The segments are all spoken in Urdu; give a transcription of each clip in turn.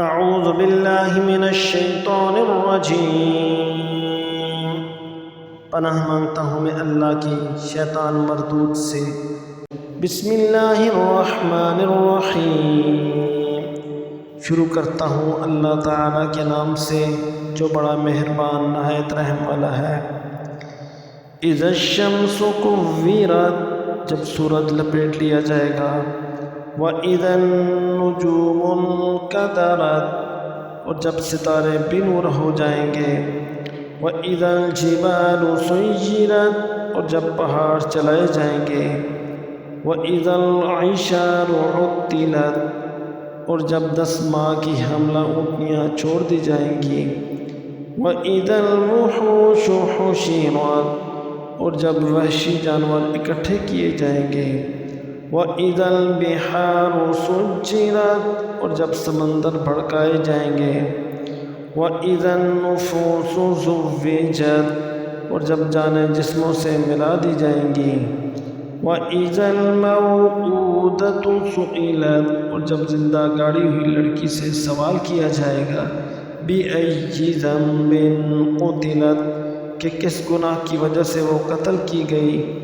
اعوذ باللہ من الشیطان الرجیم، پناہ مانگتا ہوں میں اللہ کی شیطان مردود سے۔ بسم اللہ الرحمن الرحیم، شروع کرتا ہوں اللہ تعالیٰ کے نام سے جو بڑا مہربان نہایت رحم والا ہے۔ اذا الشمس کورت، جب سورج لپیٹ لیا جائے گا۔ وَإِذَا النُّجُومُ انكَدَرَتْ، اور جب ستارے بے نور ہو جائیں گے۔ وَإِذَا الْجِبَالُ سُيِّرَتْ، اور جب پہاڑ چلائے جائیں گے۔ وَإِذَا الْعِشَارُ عُطِّلَتْ، اور جب 10 ماہ کی حاملہ اونٹنیاں چھوڑ دی جائیں گی۔ وَإِذَا الْوُحُوشُ حُشِرَتْ، اور جب وحشی جانور اکٹھے کیے جائیں گے۔ وَإِذَا الْبِحَارُ سُجِّرَتْ، اور جب سمندر بھڑکائے جائیں گے۔ وَإِذَا النُّفُوسُ زُوِّجَتْ، اور جب جانیں جسموں سے ملا دی جائیں گی۔ وَإِذَا الْمَوْءُودَةُ سُئِلَتْ، اور جب زندہ گاڑی ہوئی لڑکی سے سوال کیا جائے گا۔ بِأَيِّ ذَنبٍ قُتِلَتْ، کہ کس گناہ کی وجہ سے وہ قتل کی گئی۔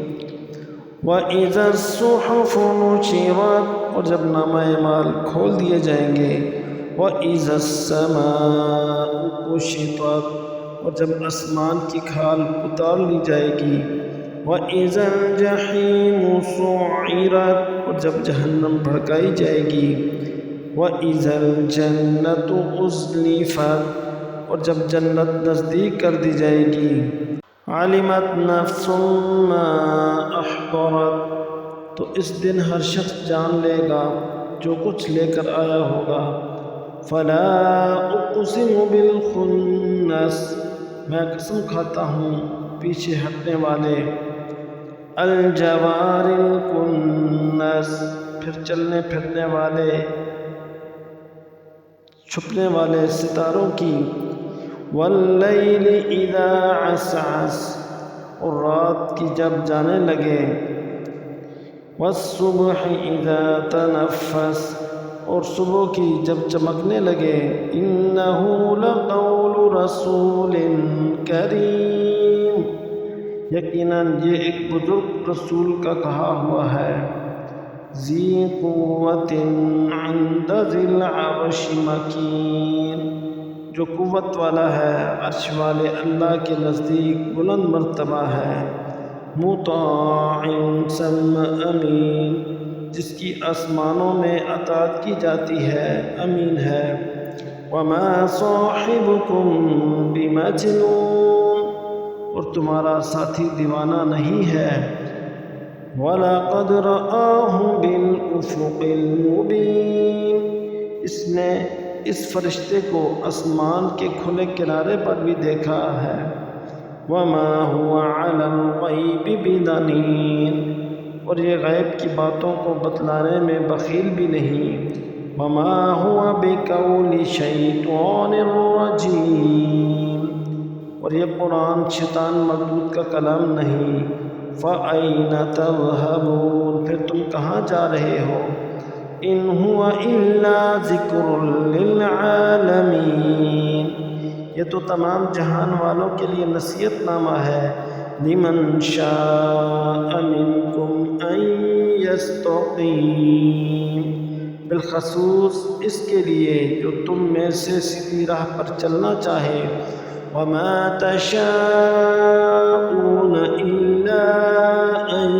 وَإِذَا الصُّحُفُ نُشِرَتْ، اور جب نامہ اعمال کھول دیے جائیں گے۔ وَإِذَا السَّمَاءُ كُشِطَتْ، اور جب آسمان کی کھال اتار لی جائے گی۔ وَإِذَا الْجَحِيمُ سُعِّرَتْ، اور جب جہنم بھڑکائی جائے گی۔ وَإِذَا الْجَنَّةُ أُزْلِفَتْ، اور جب جنت نزدیک کر دی جائے گی۔ عَلِمَتْ نَفْسٌ مَّا أَحْضَرَتْ، تو اس دن ہر شخص جان لے گا جو کچھ لے کر آیا ہوگا۔ فَلَا أُقْسِمُ بِالْخُنَّسِ، میں قسم کھاتا ہوں پیچھے ہٹنے والے۔ الْجَوَارِ الْكُنَّسِ، پھر چلنے پھرنے والے چھپنے والے ستاروں کی۔ وَاللَّيْلِ إِذَا عَسْعَسَ، اور رات کی جب جانے لگے۔ وَالصُّبْحِ إِذَا تَنَفَّسَ، اور صبح کی جب چمکنے لگے۔ إِنَّهُ لَقَوْلُ رَسُولٍ كَرِيمٍ، یقیناً یہ ایک بزرگ رسول کا کہا ہوا ہے۔ ذِي قُوَّةٍ عِندَ ذِي الْعَرْشِ مَكِينٍ، جو قوت والا ہے عرش والے اللہ کے نزدیک بلند مرتبہ ہے۔ مُطَاعٍ ثَمَّ أَمِينٍ، جس کی آسمانوں میں اطاعت کی جاتی ہے، امین ہے۔ وَمَا صَاحِبُكُم بِمَجْنُونٍ، اور تمہارا ساتھی دیوانہ نہیں ہے۔ وَلَقَدْ رَآهُ بِالْأُفُقِ الْمُبِينِ، اس نے اس فرشتے کو آسمان کے کھلے کنارے پر بھی دیکھا ہے۔ وَمَا هُوَ عَلَى الْغَيْبِ بِضَنِينٍ، اور یہ غیب کی باتوں کو بتلانے میں بخیل بھی نہیں۔ وَمَا هُوَ بِقَوْلِ شَيْطَانٍ رَّجِيمٍ، اور یہ قرآن شیطان مردود کا کلام نہیں۔ فَأَيْنَ تَذْهَبُونَ، پھر تم کہاں جا رہے ہو۔ إِنْ هُوَ إِلَّا ذِكْرٌ لِّلْعَالَمِينَ، یہ تو تمام جہان والوں کے لیے نصیحت نامہ ہے۔ لِمَنْ شَاءَ مِنْكُمْ أَنْ يَسْتَقِيمَ، بالخصوص اس کے لیے جو تم میں سے سیدھی راہ پر چلنا چاہے۔ وَمَا تَشَاءُونَ إِلَّا أَنْ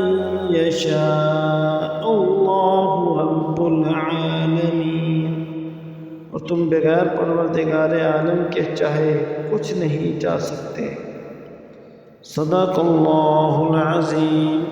يَشَاءَ اللَّهُ رَبُّ الْعَالَمِينَ، اور تم بغیر پروردگار عالم کے چاہے کچھ نہیں جا سکتے۔ صدق اللہ العظیم۔